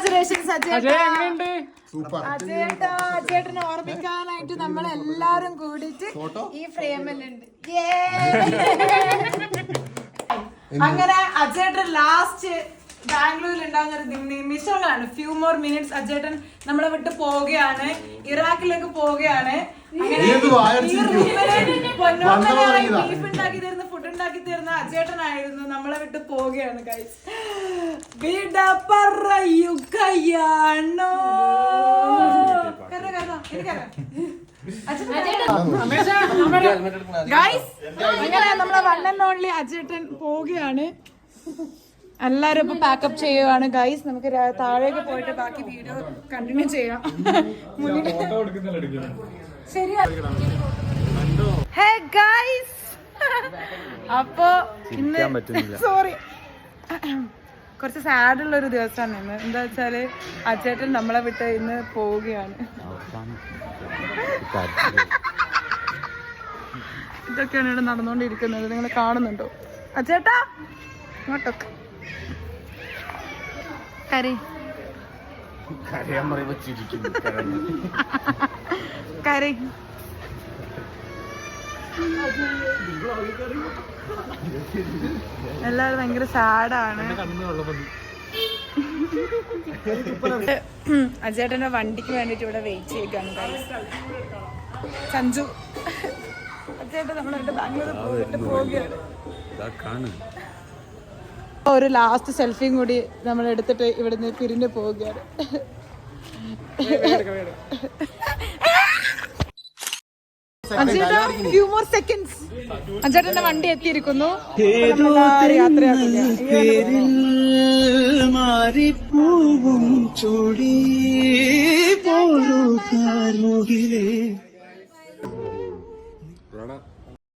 Congratulations അജയേട്ടനെ ഓർമ്മിക്കാനായിട്ട് നമ്മൾ എല്ലാരും കൂടിയിട്ട് ഈ ഫ്രെയിമിലുണ്ട്. അങ്ങനെ അജയേട്ടൻ ലാസ്റ്റ് ബാംഗ്ലൂരിൽ ഉണ്ടാകുന്ന ഒരു നിമിഷങ്ങളാണ്. ഫ്യൂ മോർ മിനിറ്റ്സ് അജയേട്ടൻ നമ്മളെ വിട്ട് പോവുകയാണ്, ഇറാഖിലേക്ക് പോവുകയാണ്. ബീഫ് ഉണ്ടാക്കി തരുന്ന ഫുഡ് ഉണ്ടാക്കി തരുന്ന അജയേട്ടനായിരുന്നു, നമ്മളെ വിട്ട് പോവുകയാണ്. ഗൈസ് വിട പറയുകയാണോ? ഗൈസ് അങ്ങനെ നമ്മളെ വൺ ആൻഡ് ഓൺലി അജയേട്ടൻ പോവുകയാണ്. എല്ലാരും ഇപ്പൊ പാക്കപ്പ് ചെയ്യുകയാണ്. ഗൈസ് നമുക്ക് താഴേക്ക് പോയിട്ട് ബാക്കി വീഡിയോ കണ്ടിന്യൂ ചെയ്യാം. ശരിയാ. ഹേ ഗൈസ്, അപ്പൊ ഇന്ന് സോറി കുറച്ച് സാഡുള്ള ഒരു ദിവസമാണ് ഇന്ന്. എന്താ വെച്ചാല് അജേട്ടൻ നമ്മളെ വിട്ട് ഇന്ന് പോവുകയാണ്. ഇതൊക്കെയാണ് ഇവിടെ നടന്നുകൊണ്ടിരിക്കുന്നത്, നിങ്ങൾ കാണുന്നുണ്ടോ? അജേട്ടാ ഇങ്ങോട്ടൊക്കെ കരി കരി. എല്ലാവരും ഭയങ്കര സാഡാണ്. അജേട്ടന്റെ വണ്ടിക്ക് വേണ്ടിട്ട് ഇവിടെ വെയിറ്റ് ചെയ്യുകയാണ്. സഞ്ജു അജേട്ടൻ നമ്മളെ ബാംഗ്ലൂർ പോയിട്ട് പോവുകയാണ്. ഒരു ലാസ്റ്റ് സെൽഫിയും കൂടി നമ്മൾ എടുത്തിട്ട് ഇവിടുന്ന് പിരിഞ്ഞു പോവുകയാണ്. Few more seconds. അജേട്ടന്റെ വണ്ടി എത്തിയിരിക്കുന്നു. യാത്രയാക്കുക.